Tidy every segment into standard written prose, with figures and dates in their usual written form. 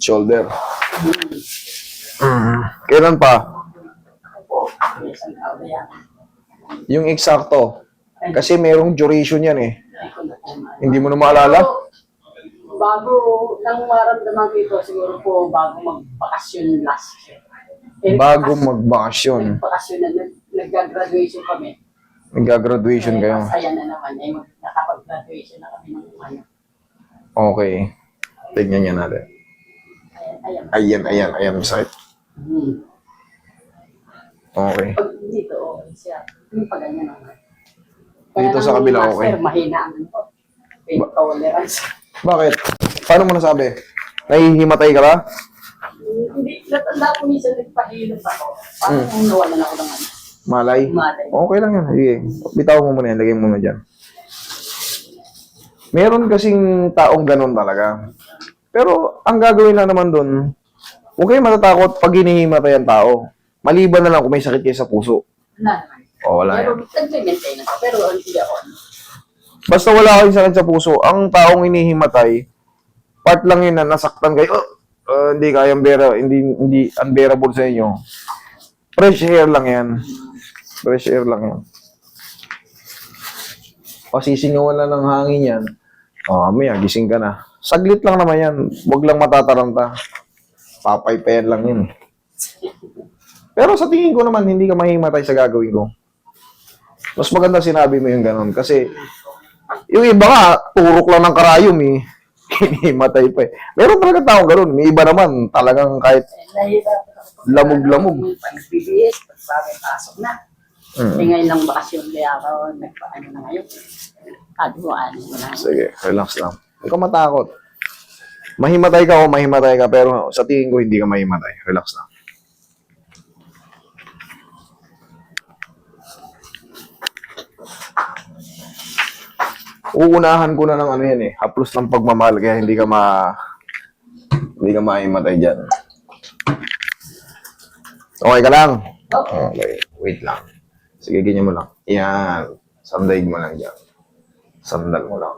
shoulder. Kailan pa? Isang tao na yan. Yung eksakto. Kasi merong duration yan eh. Ay, kung Hindi mo na maalala? bago nang maramdaman ko ito, siguro po bago magbakasyon last year. Bago magbakasyon. Magbakasyon na, nag-graduation kami. Nag-graduation kayo. Masaya na naman. Nakapag-graduation na kami ng ano. Okay. Tignan niya natin. Ayan. Masakit. Okay. Pag dito, okay siya. Yung pag ganyan naman. Dito sa kabila, okay. Master, mahina ang ano. Pain tolerance. Bakit? Paano mo nasabi? Nahihimatay ka ba? Hindi, natanda ko minsan nagpahilot ako. Parang nawalan ako ng ano. Malay? Malay. Okay lang yan. Sige. Bitaw mo muna yan. Lagay mo muna dyan. Meron kasing taong ganun talaga. Pero ang gagawin lang naman dun, huwag kayo matatakot pag hinihimatay ang tao. Maliban na lang kung may sakit kayo sa puso. Wala naman. O, wala Pero yan. nag-maintain ako. Pero hindi ako. Basta wala kayong sakit sa puso, ang taong hinihimatay, part lang yun na nasaktan kayo. Hindi kayang hindi unbearable sa inyo. Fresh air lang yan. Fresh air lang yan. Pasisingawan lang ng hangin yan. Mamaya, gising ka na. Saglit lang naman yan. Huwag lang matataranta. Papaypayan lang yun. Pero sa tingin ko naman, hindi ka mahimatay sa gagawin ko. Mas maganda sinabi mo yung ganun. Kasi, yung iba nga, turok lang ng karayom eh. Hinihimatay pa eh. Meron talaga taong ganun. May iba naman, talagang kahit Nahihirapan ako. lamog-lamog. Pag-BBS, pag-pasok na. Ngayon lang bakasyon kaya ako nagpaano na ngayon. Kaduaan mo na. Sige, relax lang. Huwag ka matakot. Mahimatay ka o mahimatay ka, pero sa tingin ko hindi ka mahimatay. Relax lang. Uunahan ko na ng ano yan eh. Haplos ng pagmamahal kaya hindi ka mahimatay dyan. Okay ka lang? Okay, wait lang. Sige, ganyan mo lang. Yan. Sandaig mo lang dyan. Sandal mo lang.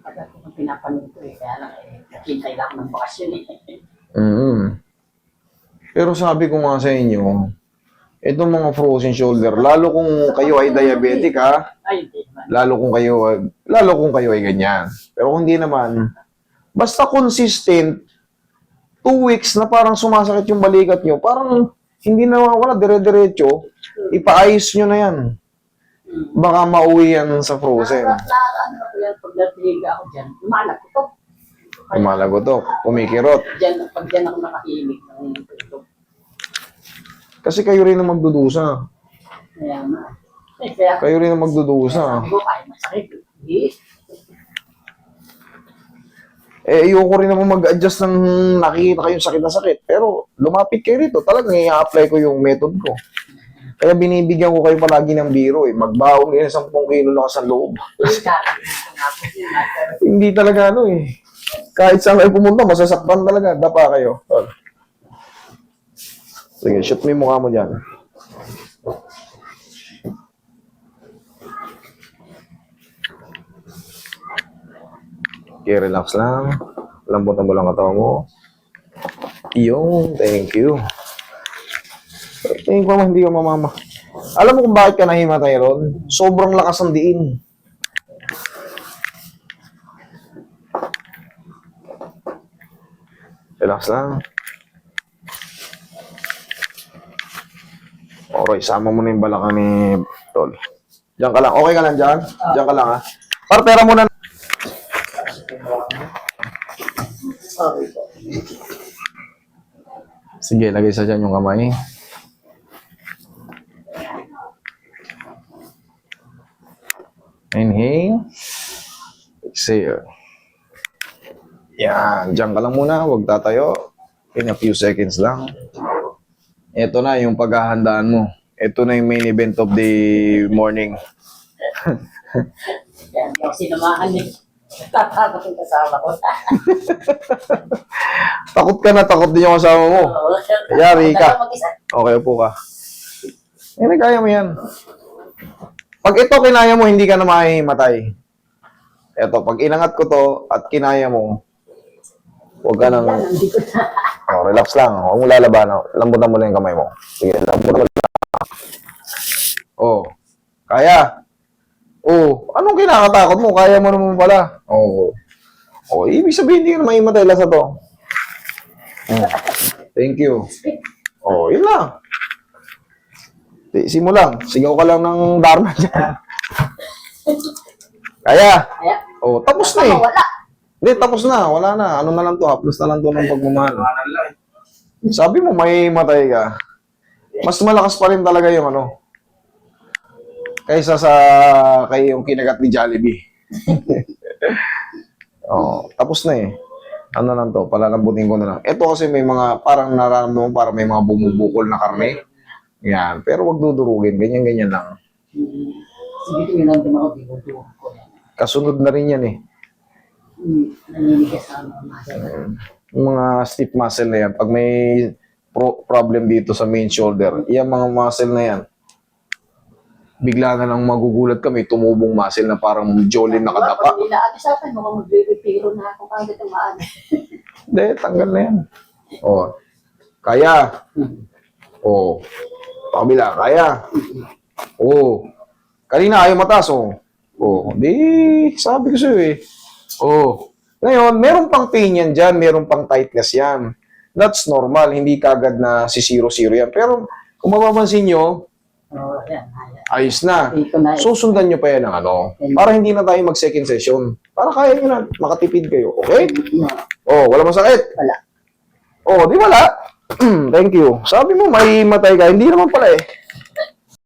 Pagkat kung pinapanood ko eh, kaya lang nakintay lang ng bakasyon eh. Pero sabi ko nga sa inyo, itong mga frozen shoulder, lalo kung kayo ay diabetic ha, Ay, hindi naman. lalo kung kayo ay ganyan. Pero kung hindi naman, basta consistent, 2 weeks na parang sumasakit yung balikat nyo, parang hindi na wala, dire-diretso, ipaayos nyo na yan. Baka mauwi yan sa frozen. Ano ko yan, pag natihiga ako dyan, lumalagotok. Lumalagotok, kumikirot. Pag dyan ako nakahimik ng tulog. Kasi kayo rin ang magdudusa. Kaya nga. Kaya Kayo rin ang magdudusa. sabi ko, kahit masakit, hindi. Ayoko rin naman mag-adjust ng nakikita kayong sakit na sakit. Pero lumapit kayo rito, talagang i-apply ko yung method ko. Kaya binibigyan ko kayo palagi ng biro eh. Magbaon kayo ng 10 kilo lakas ang loob. Hindi talaga ano eh. Kahit saan kayo pumunta, masasaktan talaga. Dapa kayo. Sige, shoot mo yung mukha mo dyan. Okay, relax lang. Lambutan mo lang katawan mo. Yung, thank you. Tingin ko naman hindi ka mamama. Alam mo kung bakit ka nahimatay ron? Sobrang lakas ng diin. Relax lang. Okay, sama mo na yung balakang ni Tol. Diyan ka lang. Okay ka lang dyan? Diyan ka lang ha. Partera muna. Sige, lagay sa dyan yung kamay. Inhale. Exhale. Yan. Diyan ka lang muna. Huwag tatayo. In a few seconds lang. Ito na yung paghahandaan mo. Ito na yung main event of the morning. Yan, yung sinamahan niya. Tatakot yung kasama ko. Takot ka na, takot din yung kasama mo. Yari ka. Mag-isa. Okay, upo ka. Kaya mo yan. Pag ito kinaya mo, hindi ka na maimatay. Eto, pag inangat ko to at kinaya mo, huwag ka nang... Yan, hindi ko na. Oh, relax lang. Huwag mo lalaban. Oh. Lambutan mo lang yung kamay mo. Sige, lambutan mo lang. Oh. Kaya. Oh. Anong kinakatakot mo? Kaya mo naman pala. Oh. Oh, ibig sabihin hindi ka na maimatay lang sa to. Oh. Thank you. Oh, yun lang. Tiisin mo lang. Sigaw ka lang ng dharma dyan. Kaya. Kaya, Oh, tapos na eh. wala. Hindi, tapos na. Wala na. Ano na lang to? Haplos na lang to ng pagmamahal. Sabi mo, may matay ka. Mas malakas pa rin talaga yung ano. Kaysa sa kay yung kinagat ni Jollibee. Oh, tapos na eh. Ano lang to? Palalambutin ko na lang. Ito kasi may mga, parang nararamdaman, parang may mga bumubukol na karne. Yan. Pero wag dudurugin. Ganyan-ganyan lang. Sige, tingnan natin ako, di ko ko yan. Kasunod na rin yan eh. Naninigas sa mga muscle. Yung mga stiff muscle na yan, pag may problem dito sa main shoulder, yung mga muscle na yan, bigla na lang magugulat ka, may tumubong muscle na parang jolly nakadapa. Pag nila sa akin, mukhang magbibipiro na ako kagad ang maaga. Hindi, tanggal na yan. O, kaya. O, pakabila, kaya. O, kanina ayaw matas, o. O, di, sabi ko sa'yo eh. O, ngayon, meron pang pain yan dyan, meron pang tightness yan. That's normal, hindi kagad na si 0-0 yan. Pero, kung mapapansin nyo, Oo, yan. ayos na. Hindi ko na. Susundan nyo pa yan ng ano, para hindi na tayo mag-second session. Para kaya nyo na, makatipid kayo. Okay? Oh, wala masakit. Wala. Oh, di wala. Thank you. Sabi mo, may matay ka. Hindi naman pala eh.